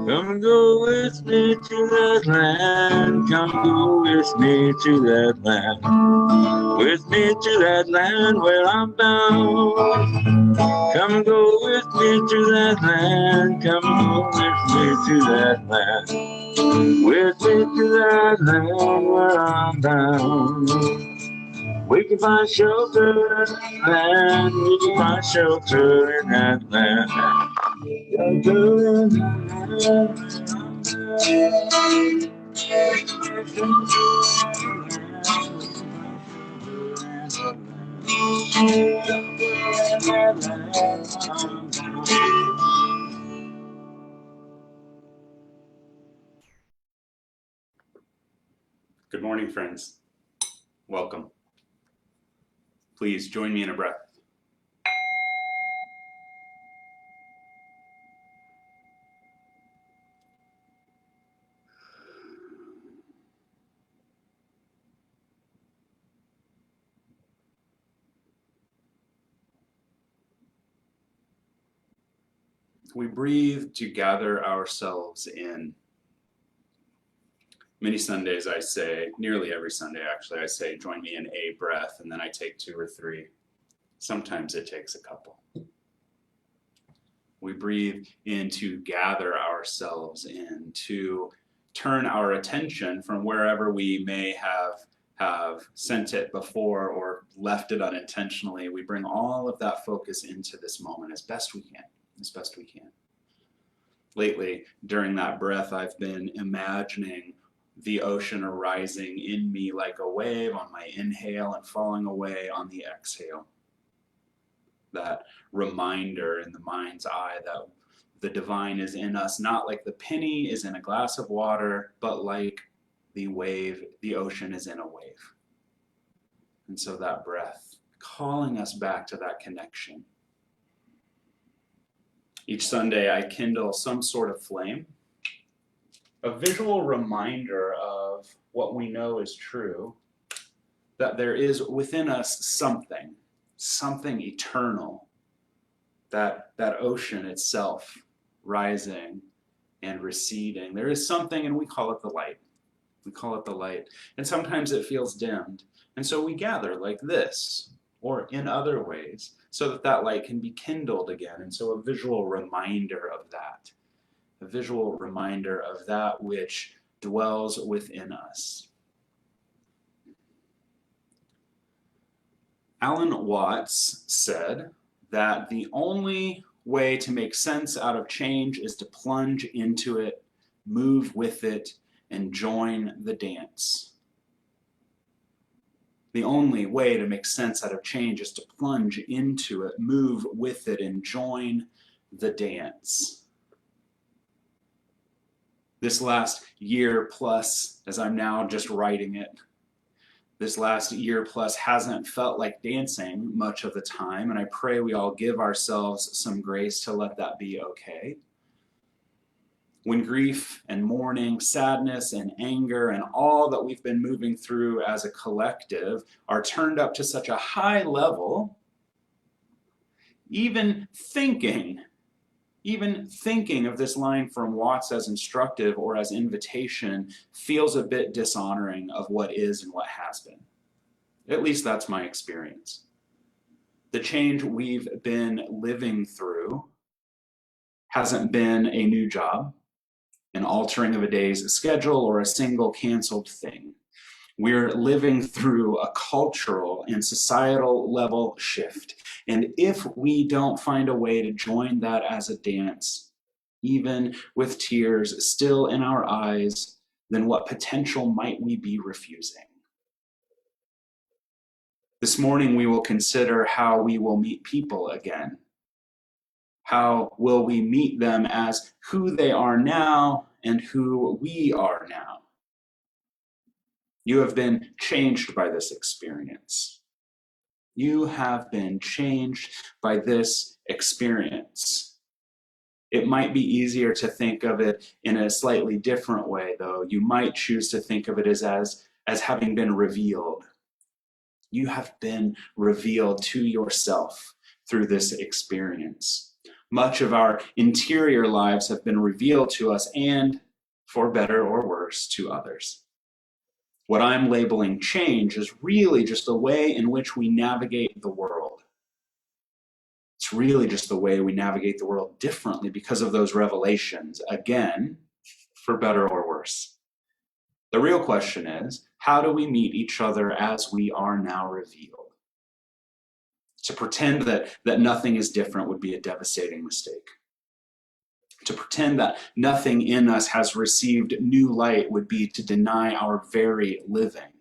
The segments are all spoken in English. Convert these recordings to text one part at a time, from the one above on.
Come go with me to that land. Come go with me to that land. With me to that land where I'm bound. Come go with me to that land. Come go with me to that land. With me to that land where I'm bound. We can find shelter in that land. We can find shelter in that land. Shelter in that Good morning, friends. Welcome. Please join me in a breath. We breathe to gather ourselves in. Many Sundays I say, nearly every Sunday actually, I say, join me in a breath, and then I take 2 or 3. Sometimes it takes a couple. We breathe in to gather ourselves in, to turn our attention from wherever we may have sent it before or left it unintentionally. We bring all of that focus into this moment as best we can, as best we can. Lately, during that breath, I've been imagining the ocean arising in me like a wave on my inhale and falling away on the exhale. That reminder in the mind's eye that the divine is in us, not like the penny is in a glass of water, but like the wave, the ocean is in a wave. And so that breath, calling us back to that connection. Each Sunday I kindle some sort of flame, a visual reminder of what we know is true, that there is within us something eternal, that ocean itself rising and receding. There is something, and we call it the light. We call it the light. And sometimes it feels dimmed. And so we gather like this, or in other ways, so that that light can be kindled again. And so a visual reminder of that. A visual reminder of that which dwells within us. Alan Watts said that the only way to make sense out of change is to plunge into it, move with it, and join the dance. The only way to make sense out of change is to plunge into it, move with it, and join the dance. This last year plus, as I'm now just writing it, this last year plus hasn't felt like dancing much of the time, and I pray we all give ourselves some grace to let that be okay. When grief and mourning, sadness and anger and all that we've been moving through as a collective are turned up to such a high level, even thinking of this line from Watts as instructive or as invitation feels a bit dishonoring of what is and what has been. At least that's my experience. The change we've been living through hasn't been a new job, an altering of a day's schedule, or a single canceled thing. We're living through a cultural and societal level shift. And if we don't find a way to join that as a dance, even with tears still in our eyes, then what potential might we be refusing? This morning, we will consider how we will meet people again. How will we meet them as who they are now and who we are now? You have been changed by this experience. You have been changed by this experience. It might be easier to think of it in a slightly different way, though. You might choose to think of it as having been revealed. You have been revealed to yourself through this experience. Much of our interior lives have been revealed to us and, for better or worse, to others. What I'm labeling change is really just the way in which we navigate the world. It's really just the way we navigate the world differently because of those revelations, again, for better or worse. The real question is, how do we meet each other as we are now revealed? To pretend that nothing is different would be a devastating mistake. To pretend that nothing in us has received new light would be to deny our very living.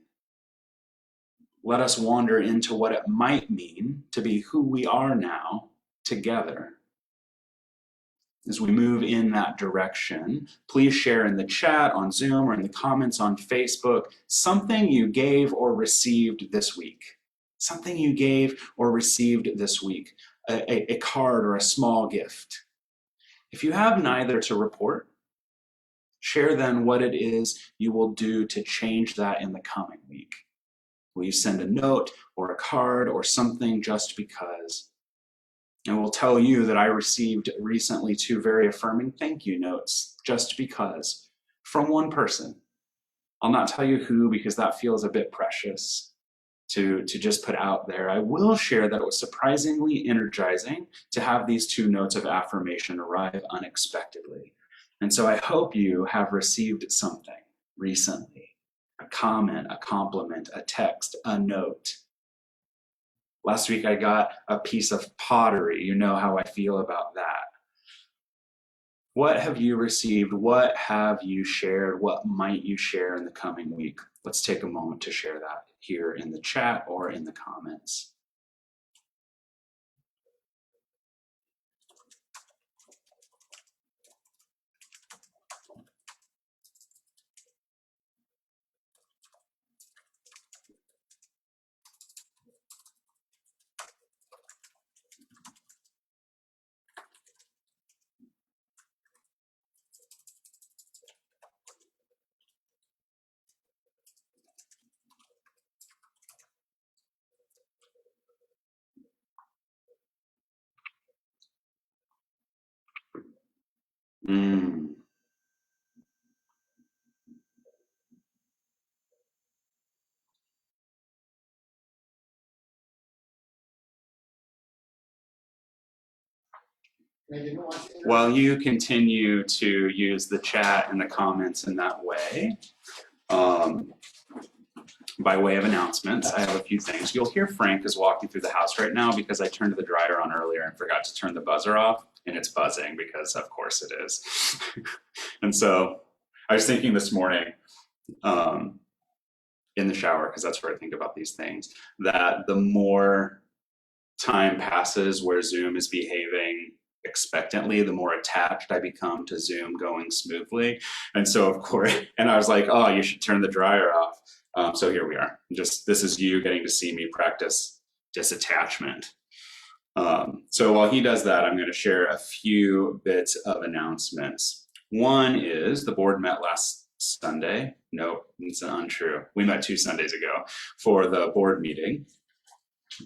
Let us wander into what it might mean to be who we are now together. As we move in that direction, please share in the chat on Zoom or in the comments on Facebook something you gave or received this week. Something you gave or received this week, a card or a small gift. If you have neither to report, share then what it is you will do to change that in the coming week. Will you send a note or a card or something just because? And will tell you that I received recently 2 very affirming thank you notes just because from one person. I'll not tell you who because that feels a bit precious to just put out there. I will share that it was surprisingly energizing to have these 2 notes of affirmation arrive unexpectedly. And so I hope you have received something recently, a comment, a compliment, a text, a note. Last week I got a piece of pottery. You know how I feel about that. What have you received? What have you shared? What might you share in the coming week? Let's take a moment to share that here in the chat or in the comments. While you continue to use the chat and the comments in that way, by way of announcements, I have a few things. You'll hear Frank is walking through the house right now because I turned the dryer on earlier and forgot to turn the buzzer off, and it's buzzing because of course it is. And so I was thinking this morning in the shower, because that's where I think about these things, that the more time passes where Zoom is behaving expectantly, the more attached I become to Zoom going smoothly. And so of course, and I was like, oh, you should turn the dryer off. So here we are. Just this is you getting to see me practice disattachment. So while he does that, I'm going to share a few bits of announcements. One is the board met last Sunday. Nope, it's untrue. We met 2 Sundays ago for the board meeting.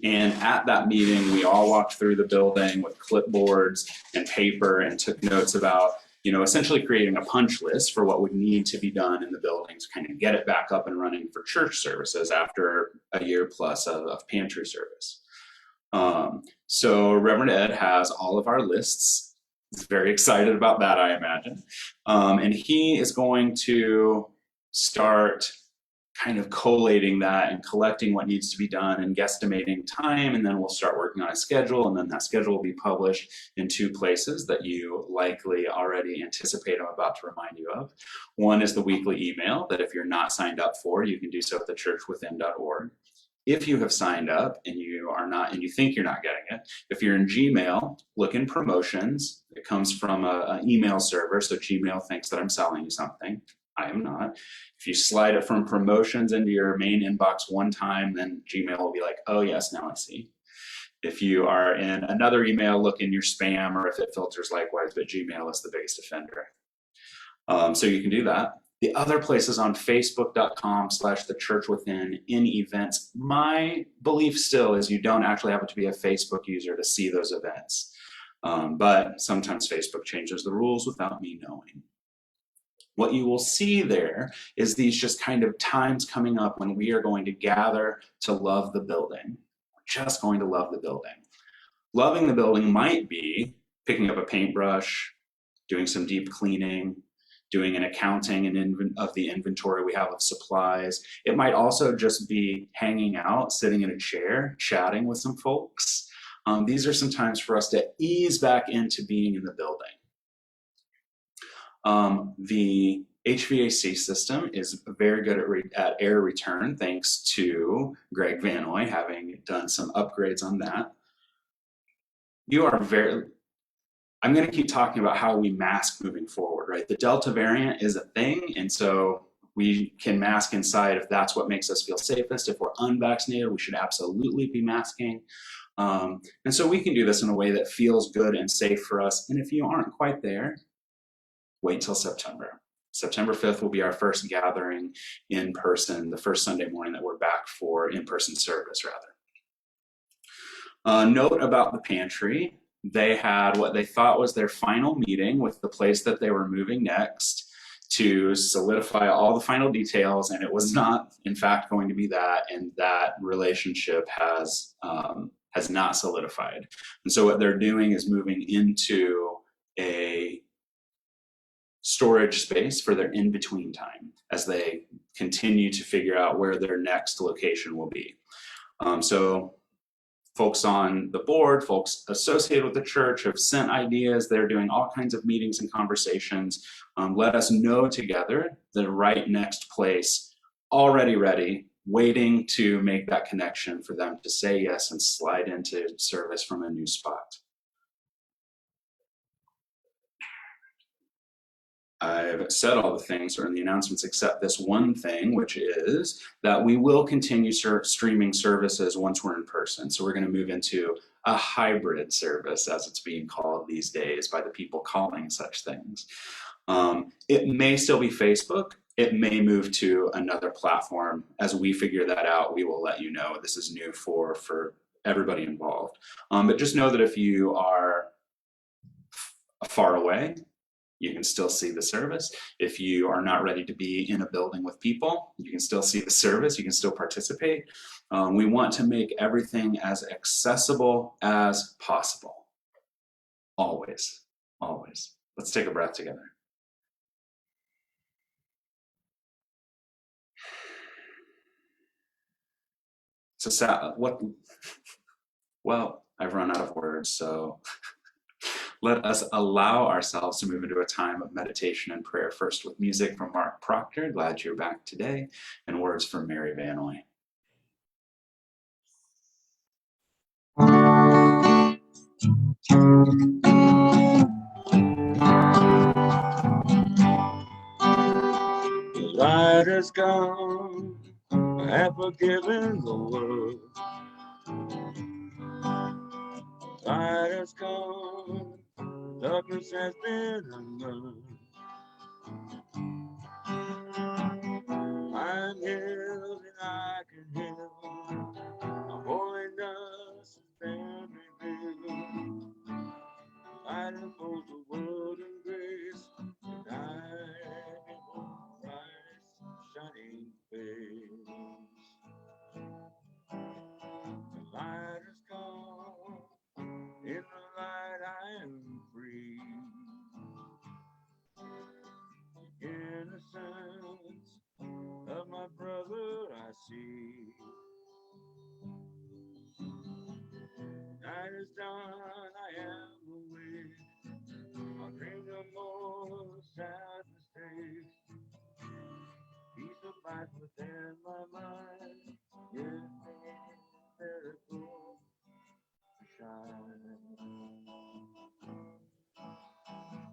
And at that meeting, we all walked through the building with clipboards and paper and took notes about, essentially creating a punch list for what would need to be done in the building to kind of get it back up and running for church services after a year plus of pantry service. So Reverend Ed has all of our lists. He's very excited about that, I imagine. And he is going to start kind of collating that and collecting what needs to be done and guesstimating time, and then we'll start working on a schedule, and then that schedule will be published in 2 places that you likely already anticipate I'm about to remind you of. One is the weekly email that if you're not signed up for, you can do so at thechurchwithin.org. If you have signed up and you are not, and you think you're not getting it, if you're in Gmail, look in promotions. It comes from an email server, so Gmail thinks that I'm selling you something. I am not. If you slide it from promotions into your main inbox one time, then Gmail will be like, oh yes, now I see. If you are in another email, look in your spam, or if it filters likewise, but Gmail is the biggest offender. So you can do that. The other place is on facebook.com/thechurchwithin in events. My belief still is you don't actually have to be a Facebook user to see those events. But sometimes Facebook changes the rules without me knowing. What you will see there is these just kind of times coming up when we are going to gather to love the building. We're just going to love the building. Loving the building might be picking up a paintbrush, doing some deep cleaning, doing an accounting of the inventory we have of supplies. It might also just be hanging out, sitting in a chair, chatting with some folks. These are some times for us to ease back into being in the building. The HVAC system is very good at air return, thanks to Greg Vanoy having done some upgrades on that. I'm going to keep talking about how we mask moving forward, right? The Delta variant is a thing, and so we can mask inside if that's what makes us feel safest. If we're unvaccinated, we should absolutely be masking. And so we can do this in a way that feels good and safe for us. And if you aren't quite there, wait till September. September 5th will be our first gathering in person, the first Sunday morning that we're back for in-person service, rather. Note about the pantry. They had what they thought was their final meeting with the place that they were moving next to solidify all the final details, and it was not, in fact, going to be that, and that relationship has not solidified. And so what they're doing is moving into a storage space for their in-between time as they continue to figure out where their next location will be. So folks on the board, folks associated with the church have sent ideas. They're doing all kinds of meetings and conversations. Let us know together the right next place, already ready, waiting to make that connection for them to say yes and slide into service from a new spot. I've said all the things or in the announcements except this one thing, which is that we will continue streaming services once we're in person. So we're going to move into a hybrid service, as it's being called these days by the people calling such things. It may still be Facebook. It may move to another platform. As we figure that out, we will let you know. This is new for everybody involved. But just know that if you are far away, you can still see the service. If you are not ready to be in a building with people, you can still see the service, you can still participate. We want to make everything as accessible as possible. Always, always. Let's take a breath together. So well, I've run out of words, so let us allow ourselves to move into a time of meditation and prayer, first with music from Mark Proctor, glad you're back today, and words from Mary Vanoy. The light has gone, I have forgiven the world. The light has gone, darkness has been undone. I'm healed and I can heal. My holiness has been revealed. Light unfolds the world in grace, and I behold Christ's shining face. The light is gone, in the light I am free. The innocence of my brother is done, I am awake. I'll drink the most sadness taste. Peace abides within my mind. Give me a miracle to shine.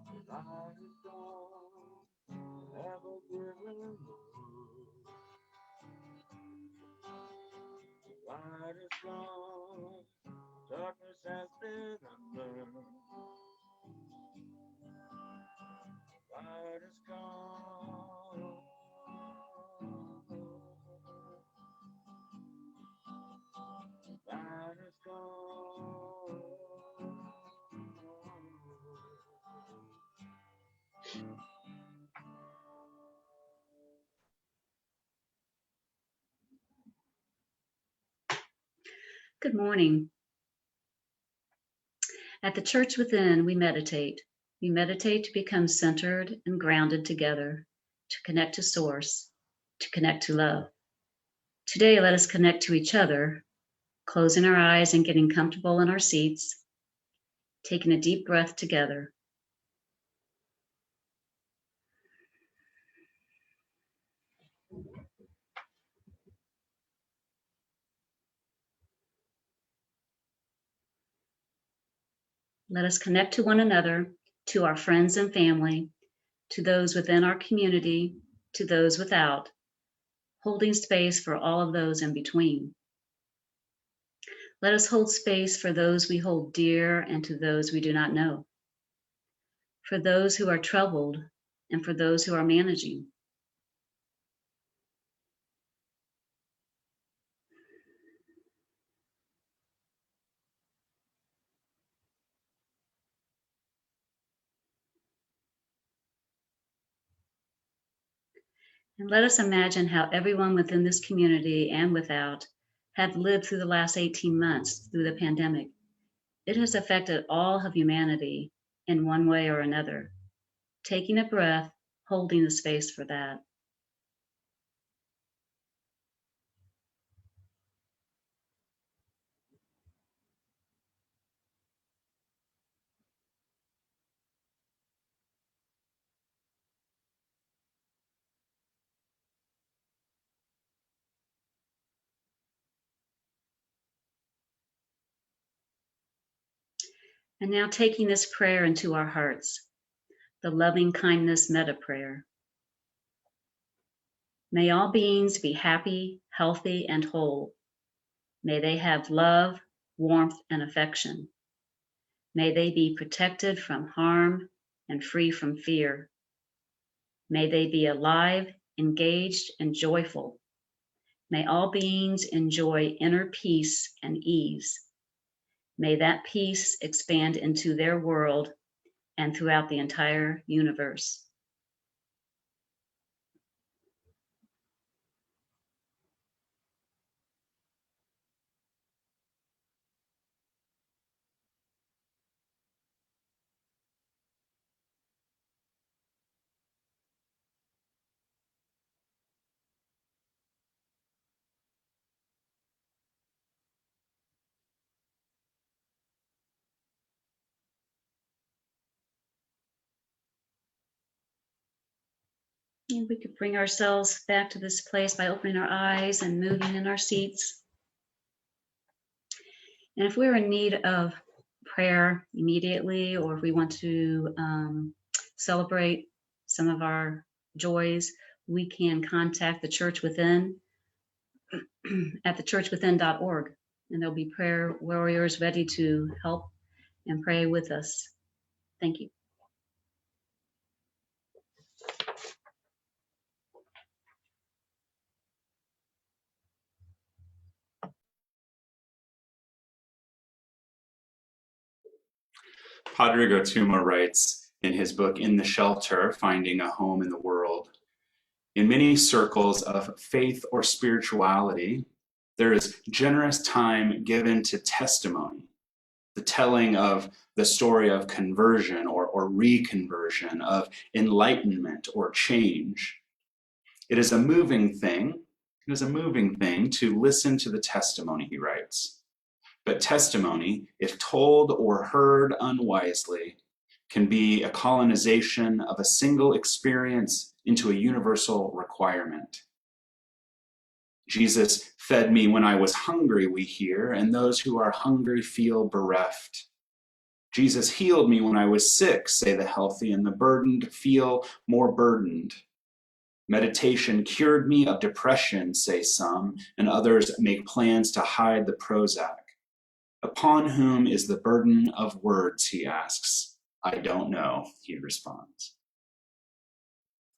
The light is gone, never given more. The light is gone, darkness has been unlearned. Light is gone. Light is gone. Good morning. At the Church Within, we meditate. We meditate to become centered and grounded together, to connect to Source, to connect to love. Today, let us connect to each other, closing our eyes and getting comfortable in our seats, taking a deep breath together. Let us connect to one another, to our friends and family, to those within our community, to those without, holding space for all of those in between. Let us hold space for those we hold dear and to those we do not know, for those who are troubled and for those who are managing. And let us imagine how everyone within this community and without have lived through the last 18 months through the pandemic. It has affected all of humanity in one way or another. Taking a breath, holding the space for that. And now taking this prayer into our hearts, the loving kindness metta prayer. May all beings be happy, healthy, and whole. May they have love, warmth, and affection. May they be protected from harm and free from fear. May they be alive, engaged, and joyful. May all beings enjoy inner peace and ease. May that peace expand into their world and throughout the entire universe. And we could bring ourselves back to this place by opening our eyes and moving in our seats. And if we're in need of prayer immediately, or if we want to celebrate some of our joys, we can contact the Church Within at thechurchwithin.org. And there'll be prayer warriors ready to help and pray with us. Thank you. Padre Gautama writes in his book, In the Shelter, Finding a Home in the World, in many circles of faith or spirituality, there is generous time given to testimony, the telling of the story of conversion or reconversion, of enlightenment or change. It is a moving thing. It is a moving thing to listen to the testimony, he writes. But testimony, if told or heard unwisely, can be a colonization of a single experience into a universal requirement. Jesus fed me when I was hungry, we hear, and those who are hungry feel bereft. Jesus healed me when I was sick, say the healthy, and the burdened feel more burdened. Meditation cured me of depression, say some, and others make plans to hide the Prozac. Upon whom is the burden of words, he asks. I don't know, he responds.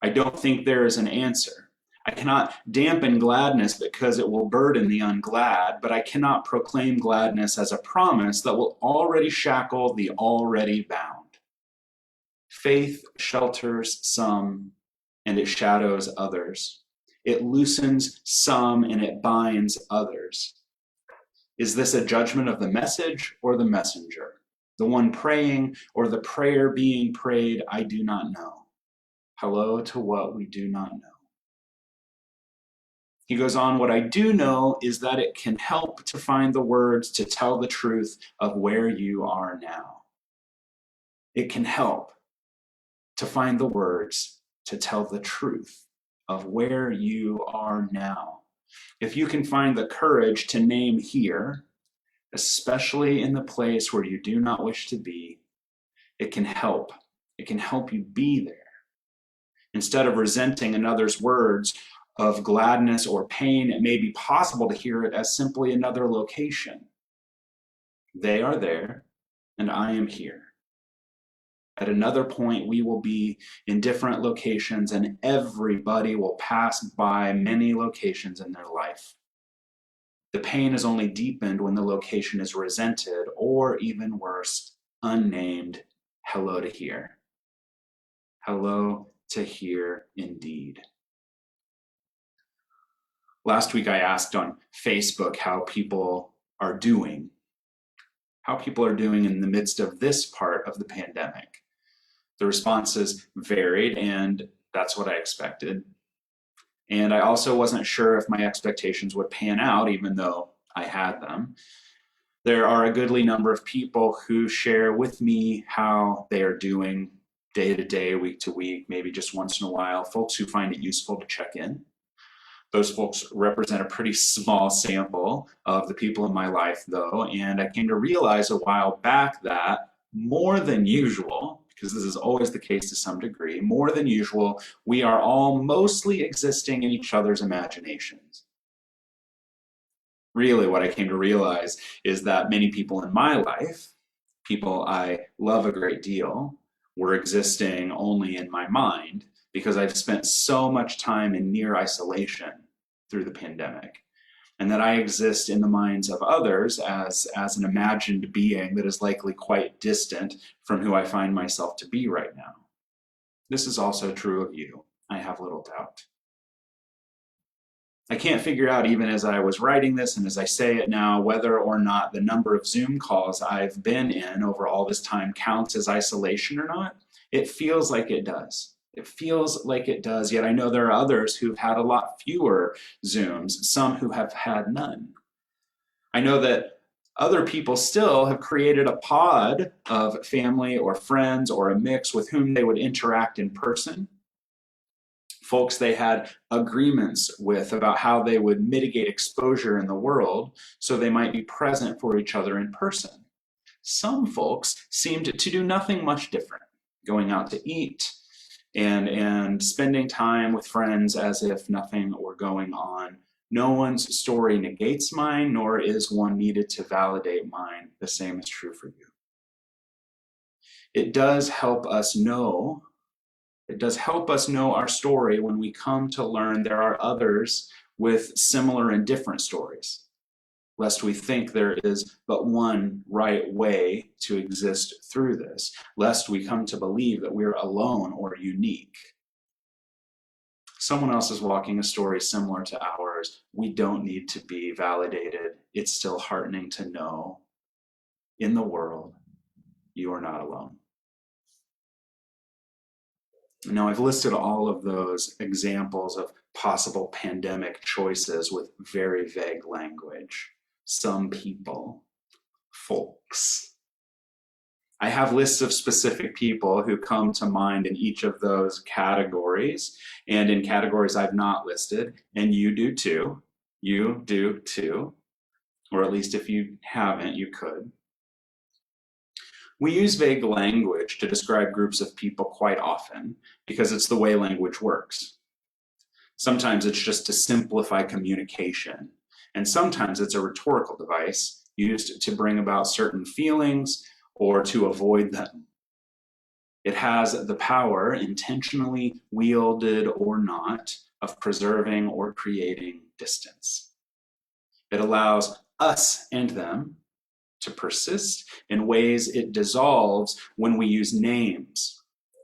I don't think there is an answer. I cannot dampen gladness because it will burden the unglad, but I cannot proclaim gladness as a promise that will already shackle the already bound. Faith shelters some and it shadows others. It loosens some and it binds others. Is this a judgment of the message or the messenger? The one praying or the prayer being prayed? I do not know. Hello to what we do not know. He goes on, what I do know is that it can help to find the words to tell the truth of where you are now. It can help to find the words to tell the truth of where you are now. If you can find the courage to name here, especially in the place where you do not wish to be, it can help. It can help you be there. Instead of resenting another's words of gladness or pain, it may be possible to hear it as simply another location. They are there, and I am here. At another point, we will be in different locations, and everybody will pass by many locations in their life. The pain is only deepened when the location is resented, or even worse, unnamed. Hello to here. Hello to here indeed. Last week I asked on Facebook how people are doing in the midst of this part of the pandemic. The responses varied, and that's what I expected. And I also wasn't sure if my expectations would pan out, even though I had them. There are a goodly number of people who share with me how they are doing day to day, week to week, maybe just once in a while, folks who find it useful to check in. Those folks represent a pretty small sample of the people in my life, though, and I came to realize a while back that more than usual, because this is always the case to some degree, more than usual, we are all mostly existing in each other's imaginations. Really, what I came to realize is that many people in my life, people I love a great deal, were existing only in my mind, because I've spent so much time in near isolation through the pandemic, and that I exist in the minds of others as an imagined being that is likely quite distant from who I find myself to be right now. This is also true of you, I have little doubt. I can't figure out, even as I was writing this and as I say it now, whether or not the number of Zoom calls I've been in over all this time counts as isolation or not. It feels like it does. It feels like it does, yet I know there are others who've had a lot fewer Zooms, some who have had none. I know that other people still have created a pod of family or friends or a mix with whom they would interact in person. Folks they had agreements with about how they would mitigate exposure in the world so they might be present for each other in person. Some folks seemed to do nothing much different, going out to eat, and spending time with friends as if nothing were going on. No one's story negates mine, nor is one needed to validate mine. The same is true for you. It does help us know our story when we come to learn there are others with similar and different stories, lest we think there is but one right way to exist through this, lest we come to believe that we're alone or unique. Someone else is walking a story similar to ours. We don't need to be validated. It's still heartening to know in the world, you are not alone. Now, I've listed all of those examples of possible pandemic choices with very vague language. Some people, folks. I have lists of specific people who come to mind in each of those categories, and in categories I've not listed, and you do too. You do too, or at least if you haven't, you could. We use vague language to describe groups of people quite often because it's the way language works. Sometimes it's just to simplify communication, and sometimes it's a rhetorical device used to bring about certain feelings or to avoid them. It has the power, intentionally wielded or not, of preserving or creating distance. It allows us and them to persist in ways it dissolves when we use names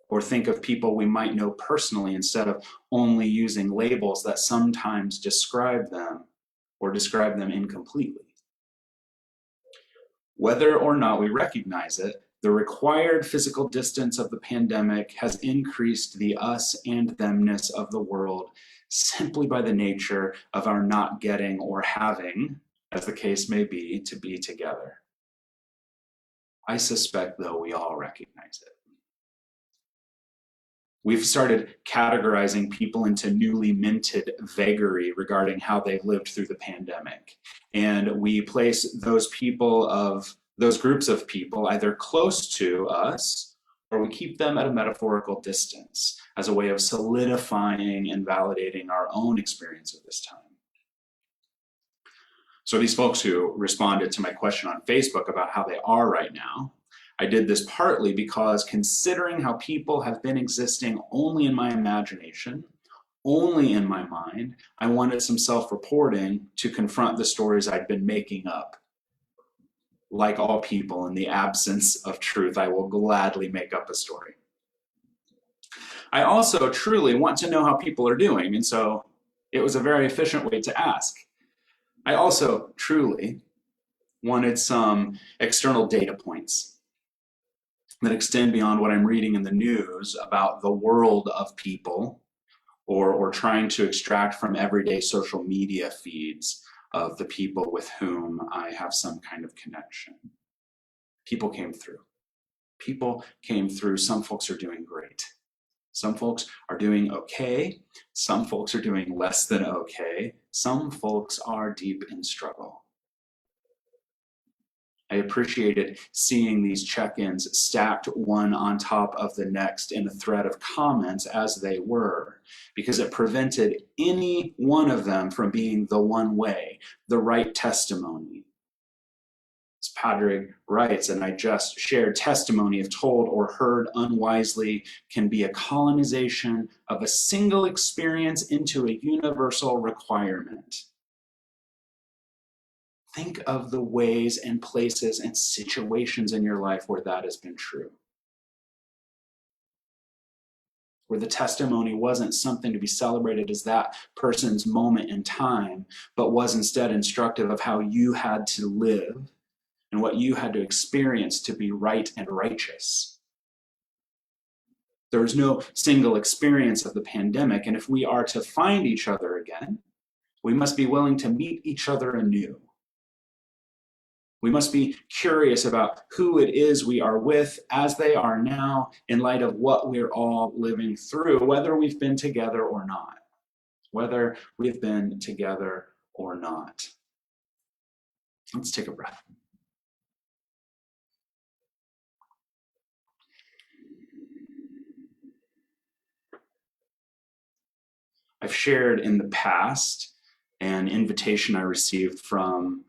or think of people we might know personally instead of only using labels that sometimes describe them or describe them incompletely. Whether or not we recognize it, the required physical distance of the pandemic has increased the us and themness of the world simply by the nature of our not getting or having, as the case may be, to be together. I suspect, though, we all recognize it. We've started categorizing people into newly minted vagary regarding how they've lived through the pandemic. And we place those groups of people either close to us, or we keep them at a metaphorical distance as a way of solidifying and validating our own experience of this time. So these folks who responded to my question on Facebook about how they are right now, I did this partly because considering how people have been existing only in my imagination, only in my mind, I wanted some self-reporting to confront the stories I'd been making up. Like all people, in the absence of truth, I will gladly make up a story. I also truly want to know how people are doing, and so it was a very efficient way to ask. I also truly wanted some external data points that extend beyond what I'm reading in the news about the world of people or trying to extract from everyday social media feeds of the people with whom I have some kind of connection. People came through. People came through. Some folks are doing great. Some folks are doing okay. Some folks are doing less than okay. Some folks are deep in struggle. I appreciated seeing these check-ins stacked one on top of the next in a thread of comments as they were, because it prevented any one of them from being the one way, the right testimony. As Padraig writes, and I just shared, testimony, if told or heard unwisely, can be a colonization of a single experience into a universal requirement. Think of the ways and places and situations in your life where that has been true. Where the testimony wasn't something to be celebrated as that person's moment in time, but was instead instructive of how you had to live and what you had to experience to be right and righteous. There was no single experience of the pandemic, and if we are to find each other again, we must be willing to meet each other anew. We must be curious about who it is we are with as they are now in light of what we're all living through, whether we've been together or not. Whether we've been together or not. Let's take a breath. I've shared in the past an invitation I received from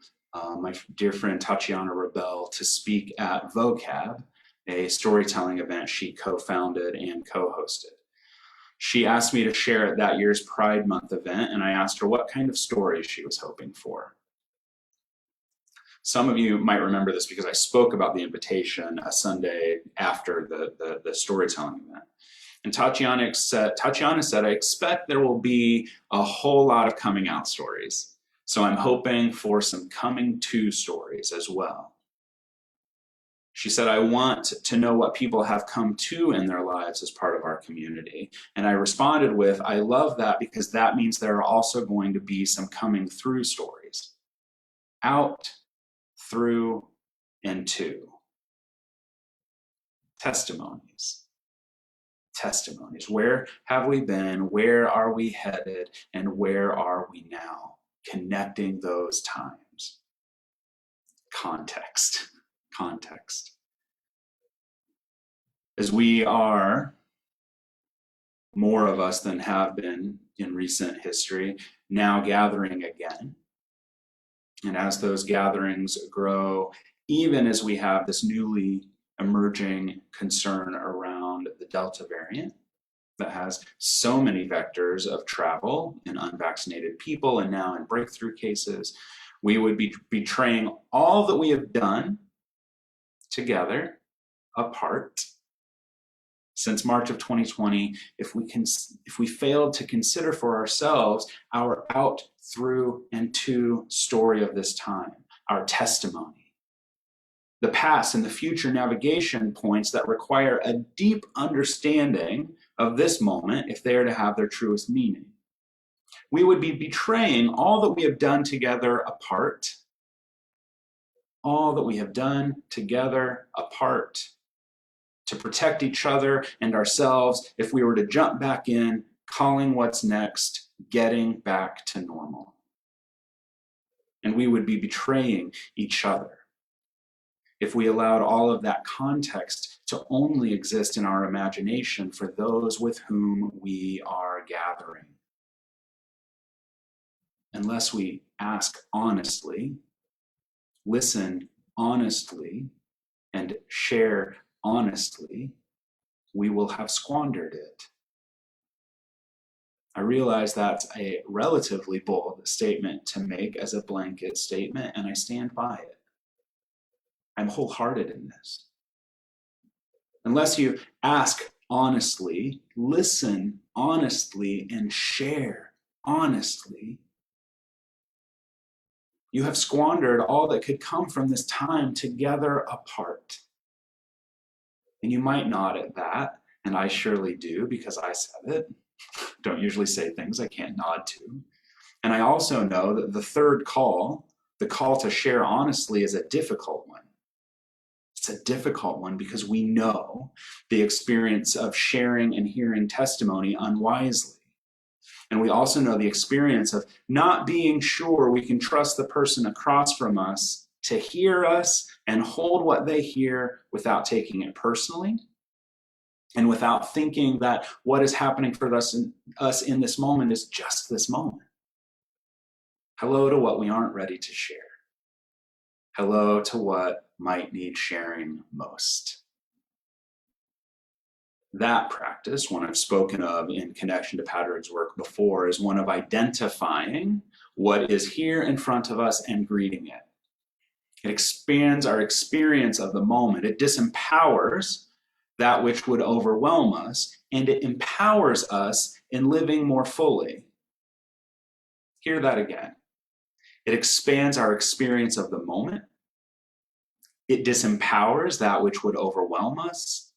my dear friend Tatiana Rebel to speak at Vocab, a storytelling event she co-founded and co-hosted. She asked me to share at that year's Pride Month event, and I asked her what kind of stories she was hoping for. Some of you might remember this because I spoke about the invitation a Sunday after the storytelling event. And Tatiana said, I expect there will be a whole lot of coming out stories. So I'm hoping for some coming to stories as well. She said, I want to know what people have come to in their lives as part of our community. And I responded with, I love that because that means there are also going to be some coming through stories. Out, through, and two. Testimonies. Testimonies. Where have we been? Where are we headed? And where are we now? Connecting those times. Context. Context. As we are, more of us than have been in recent history, now gathering again. And as those gatherings grow, even as we have this newly emerging concern around the Delta variant that has so many vectors of travel in unvaccinated people and now in breakthrough cases, we would be betraying all that we have done together apart. Since March of 2020, if we failed to consider for ourselves our out, through, and to story of this time, our testimony, the past and the future navigation points that require a deep understanding of this moment if they are to have their truest meaning, we would be betraying all that we have done together apart, all that we have done together apart, to protect each other and ourselves if we were to jump back in, calling what's next, getting back to normal. And we would be betraying each other if we allowed all of that context to only exist in our imagination for those with whom we are gathering. Unless we ask honestly, listen honestly, and share honestly, we will have squandered it. I realize that's a relatively bold statement to make as a blanket statement, and I stand by it. I'm wholehearted in this. Unless you ask honestly, listen honestly, and share honestly, you have squandered all that could come from this time together apart. And you might nod at that, and I surely do because I said it. Don't usually say things I can't nod to. And I also know that the third call, the call to share honestly, is a difficult one. It's a difficult one because we know the experience of sharing and hearing testimony unwisely. And we also know the experience of not being sure we can trust the person across from us to hear us and hold what they hear without taking it personally and without thinking that what is happening for us in this moment is just this moment. Hello to what we aren't ready to share. Hello to what might need sharing most. That practice, one I've spoken of in connection to Padraig's work before, is one of identifying what is here in front of us and greeting it. It expands our experience of the moment. It disempowers that which would overwhelm us, and it empowers us in living more fully. Hear that again. It expands our experience of the moment. It disempowers that which would overwhelm us.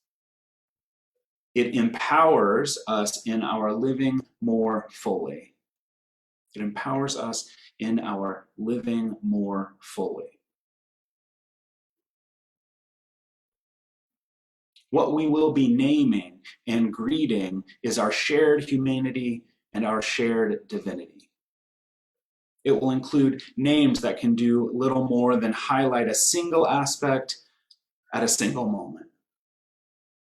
It empowers us in our living more fully. It empowers us in our living more fully. What we will be naming and greeting is our shared humanity and our shared divinity. It will include names that can do little more than highlight a single aspect at a single moment.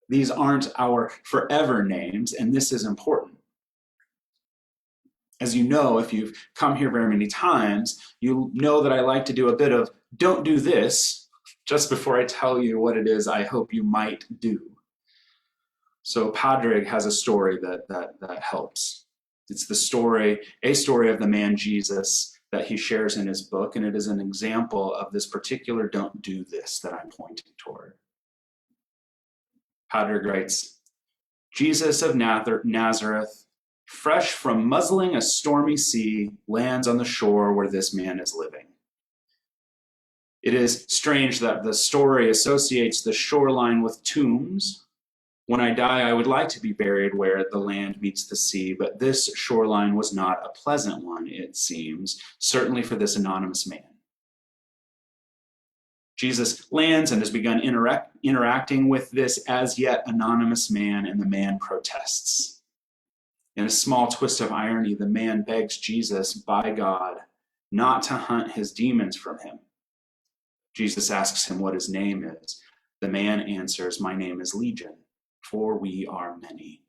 These aren't our forever names, and this is important. As you know, if you've come here very many times, you know that I like to do a bit of don't do this just before I tell you what it is I hope you might do. So Padraig has a story that helps. It's a story of the man Jesus that he shares in his book, and it is an example of this particular don't do this that I'm pointing toward. Padraig writes, Jesus of Nazareth, fresh from muzzling a stormy sea, lands on the shore where this man is living. It is strange that the story associates the shoreline with tombs. When I die, I would like to be buried where the land meets the sea, but this shoreline was not a pleasant one, it seems, certainly for this anonymous man. Jesus lands and has begun interacting with this as yet anonymous man, and the man protests. In a small twist of irony, the man begs Jesus, by God, not to hunt his demons from him. Jesus asks him what his name is. The man answers, my name is Legion, for we are many.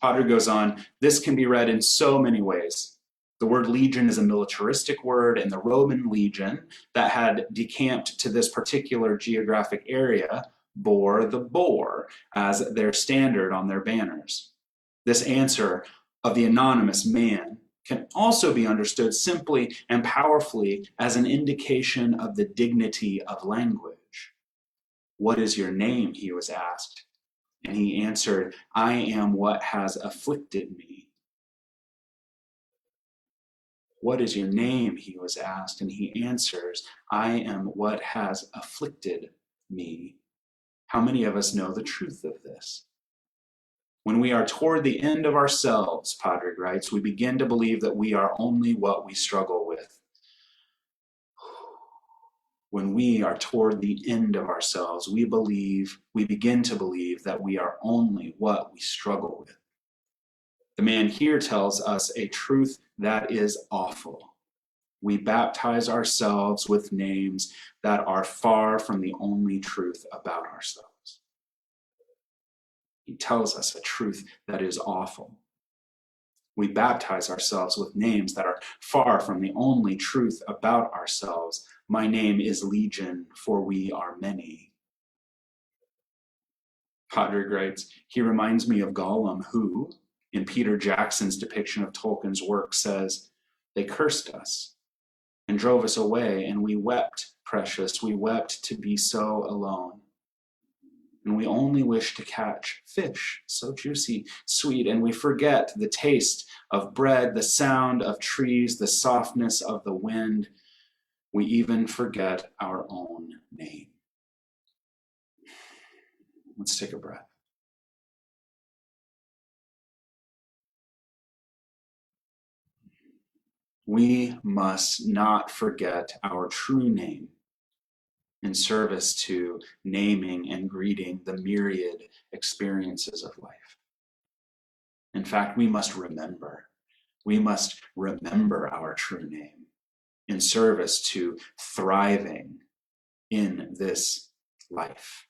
Padre goes on, this can be read in so many ways. The word legion is a militaristic word, and the Roman legion that had decamped to this particular geographic area bore the boar as their standard on their banners. This answer of the anonymous man can also be understood simply and powerfully as an indication of the dignity of language. What is your name? He was asked. And he answered, I am what has afflicted me. What is your name? He was asked. And he answers, I am what has afflicted me. How many of us know the truth of this? When we are toward the end of ourselves, Padre writes, we begin to believe that we are only what we struggle with. When we are toward the end of ourselves, we begin to believe that we are only what we struggle with. The man here tells us a truth that is awful. We baptize ourselves with names that are far from the only truth about ourselves. He tells us a truth that is awful. We baptize ourselves with names that are far from the only truth about ourselves. My name is Legion, for we are many. Padre writes, he reminds me of Gollum, who, in Peter Jackson's depiction of Tolkien's work, says, they cursed us and drove us away, and we wept, precious, we wept to be so alone. And we only wish to catch fish, so juicy, sweet, and we forget the taste of bread, the sound of trees, the softness of the wind. We even forget our own name. Let's take a breath. We must not forget our true name in service to naming and greeting the myriad experiences of life. In fact, we must remember. We must remember our true name in service to thriving in this life.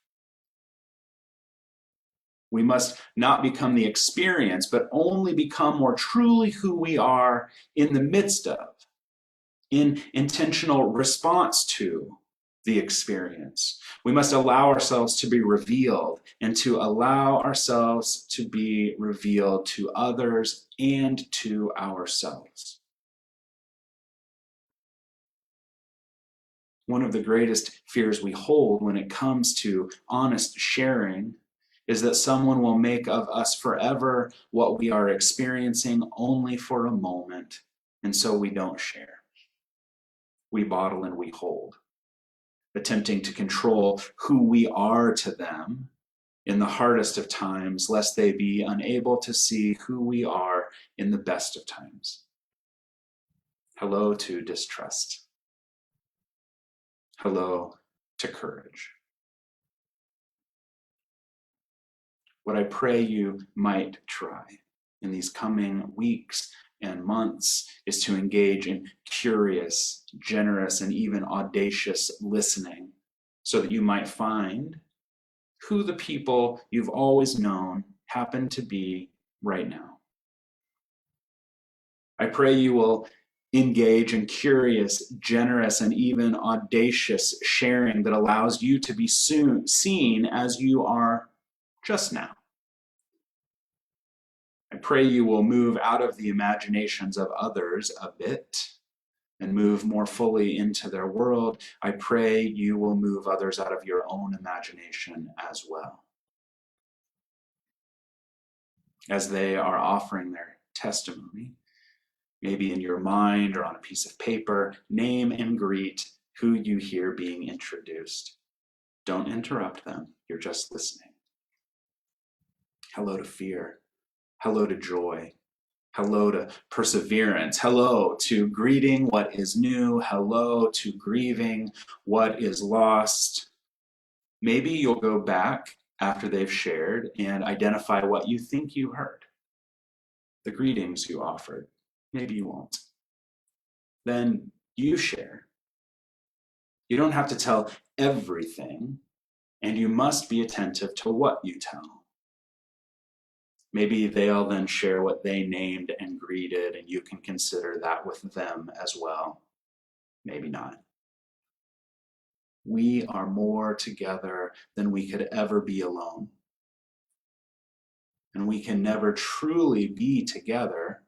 We must not become the experience, but only become more truly who we are in the midst of, in intentional response to the experience. We must allow ourselves to be revealed and to allow ourselves to be revealed to others and to ourselves. One of the greatest fears we hold when it comes to honest sharing is that someone will make of us forever what we are experiencing only for a moment, and so we don't share. We bottle and we hold, attempting to control who we are to them in the hardest of times, lest they be unable to see who we are in the best of times. Hello to distrust. Hello to courage. What I pray you might try in these coming weeks and months is to engage in curious, generous, and even audacious listening so that you might find who the people you've always known happen to be right now. I pray you will engage in curious, generous, and even audacious sharing that allows you to be seen as you are just now. I pray you will move out of the imaginations of others a bit and move more fully into their world. I pray you will move others out of your own imagination as well. As they are offering their testimony, maybe in your mind or on a piece of paper, name and greet who you hear being introduced. Don't interrupt them, you're just listening. Hello to fear. Hello to joy. Hello to perseverance. Hello to greeting what is new. Hello to grieving what is lost. Maybe you'll go back after they've shared and identify what you think you heard, the greetings you offered. Maybe you won't. Then you share. You don't have to tell everything, and you must be attentive to what you tell. Maybe they'll then share what they named and greeted, and you can consider that with them as well. Maybe not. We are more together than we could ever be alone. And we can never truly be together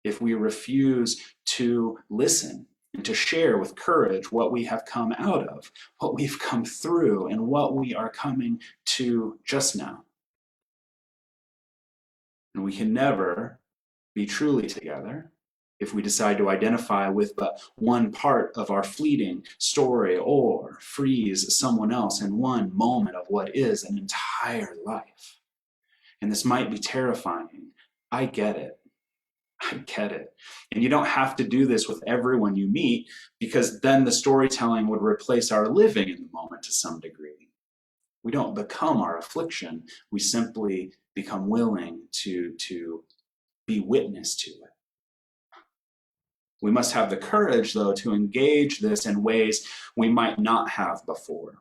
if we refuse to listen and to share with courage what we have come out of, what we've come through, and what we are coming to just now. And we can never be truly together if we decide to identify with but one part of our fleeting story or freeze someone else in one moment of what is an entire life. And this might be terrifying. I get it. I get it. And you don't have to do this with everyone you meet, because then the storytelling would replace our living in the moment to some degree. We don't become our affliction. We simply become willing to be witness to it. We must have the courage, though, to engage this in ways we might not have before.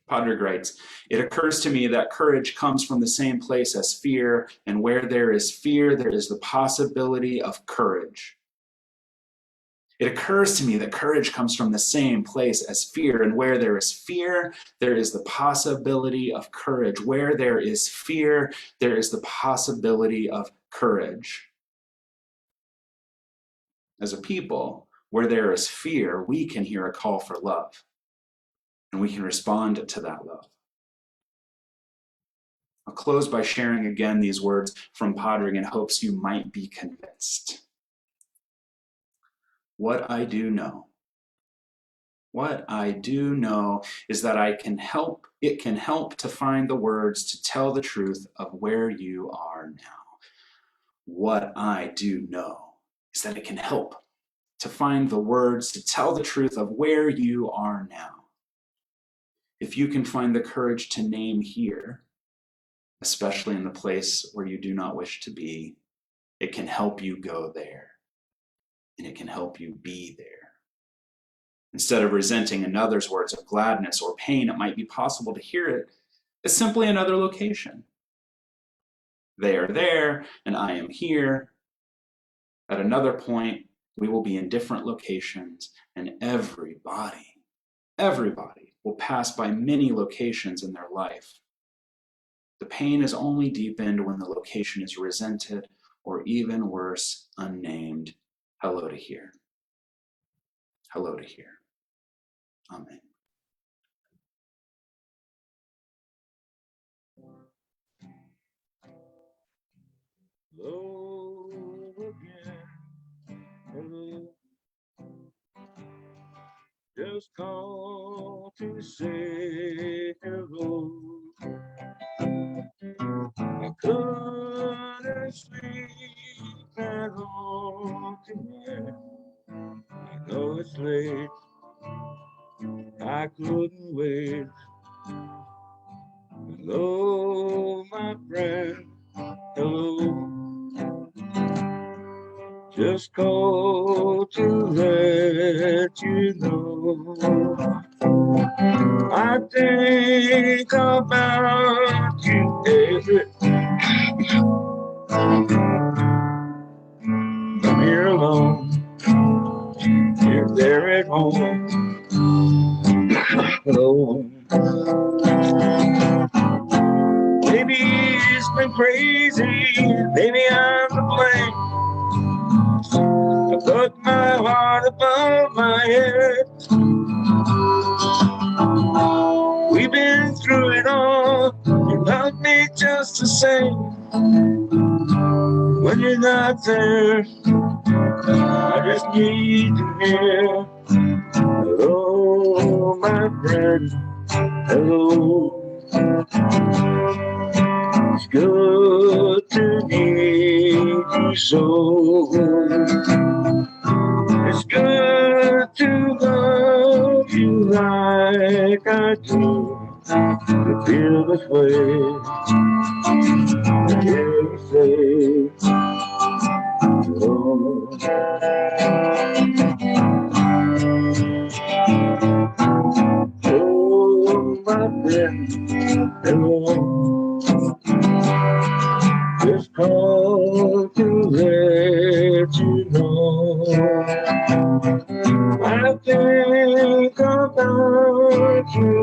Padraig writes, "It occurs to me that courage comes from the same place as fear, and where there is fear, there is the possibility of courage." It occurs to me that courage comes from the same place as fear, and where there is fear, there is the possibility of courage. Where there is fear, there is the possibility of courage. As a people, where there is fear, we can hear a call for love, and we can respond to that love. I'll close by sharing again these words from Padraig in hopes you might be convinced. What I do know is that it can help to find the words to tell the truth of where you are now. What I do know is that it can help to find the words to tell the truth of where you are now. If you can find the courage to name here, especially in the place where you do not wish to be, it can help you go there, and it can help you be there. Instead of resenting another's words of gladness or pain, it might be possible to hear it as simply another location. They are there, and I am here. At another point, we will be in different locations, and everybody will pass by many locations in their life. The pain is only deepened when the location is resented, or even worse, unnamed. Hello to here. Hello to here. Amen. Hello again. Hello. Just call to say hello. I couldn't sleep at home tonight. I know it's late. I couldn't wait. Hello, my friend. Hello. Just call to let you know. I think about you every I'm here alone. You're there at home. Hello. Maybe it's been crazy. Maybe I'm to blame. I put my heart above my head. We've been through it all. You love me just the same. When you're not there, I just need to hear. Hello, my friend. Hello. It's good to hear love you so. It's good to love you like I do. To feel this way, I hear you say, oh. Oh, my friend, hello. Just called to let you know I think about you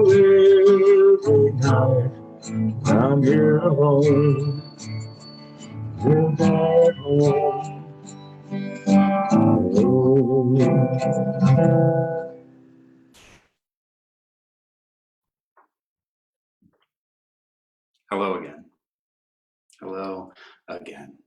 every night. I'm here alone, you're back home. Oh. Hello again. Hello again.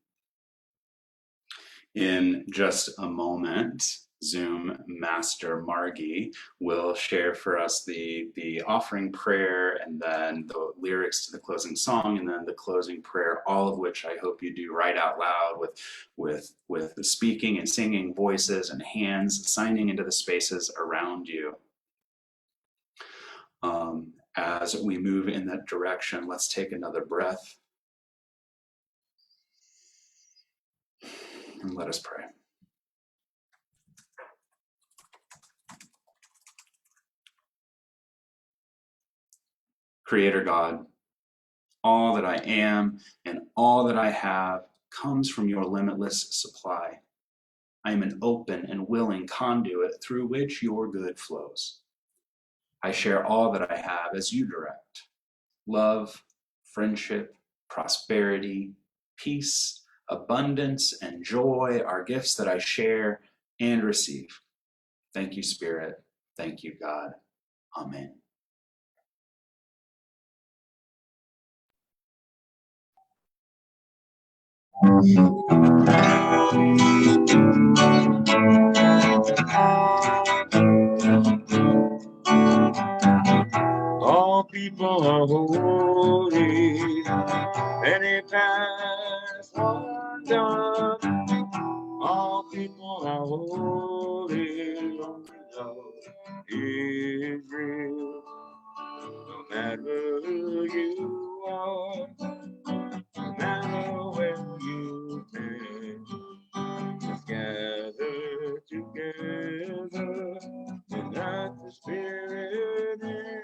In just a moment, Zoom Master Margie will share for us the offering prayer and then the lyrics to the closing song and then the closing prayer, all of which I hope you do right out loud with the speaking and singing voices and hands signing into the spaces around you. As we move in that direction, let's take another breath and let us pray. Creator God, all that I am and all that I have comes from your limitless supply. I am an open and willing conduit through which your good flows. I share all that I have as you direct. Love, friendship, prosperity, peace, abundance, and joy are gifts that I share and receive. Thank you, Spirit. Thank you, God. Amen. All people are holy, many past one done. All people are holy, only love is real. No matter who you are, no matter where you've been, let's gather together and let the Spirit in.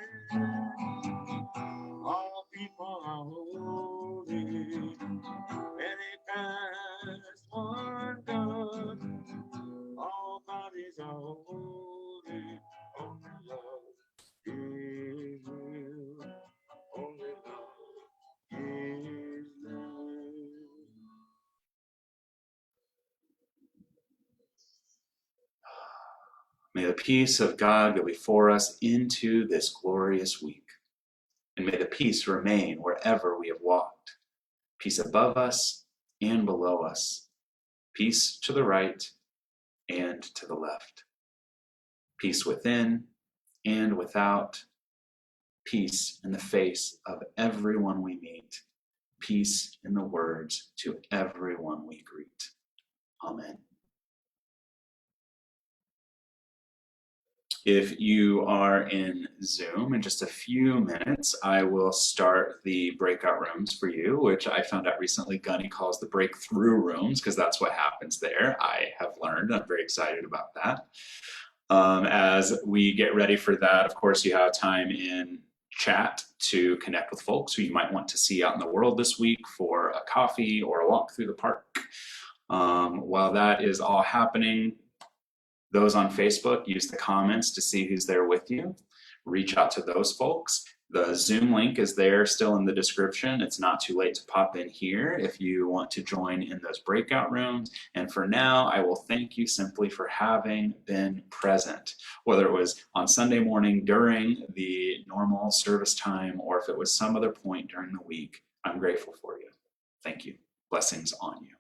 All people are holy, many past, one done. All bodies are holy, only love is real. Only love is real. May the peace of God go before us into this glorious week. And may the peace remain wherever we have walked. Peace above us and below us. Peace to the right and to the left. Peace within and without. Peace in the face of everyone we meet. Peace in the words to everyone we greet. Amen. If you are in Zoom, in just a few minutes, I will start the breakout rooms for you, which I found out recently Gunny calls the breakthrough rooms because that's what happens there. I have learned. I'm very excited about that. As we get ready for that, of course, you have time in chat to connect with folks who you might want to see out in the world this week for a coffee or a walk through the park. While that is all happening, those on Facebook, use the comments to see who's there with you. Reach out to those folks. The Zoom link is there still in the description. It's not too late to pop in here if you want to join in those breakout rooms. And for now, I will thank you simply for having been present, whether it was on Sunday morning during the normal service time or if it was some other point during the week. I'm grateful for you. Thank you. Blessings on you.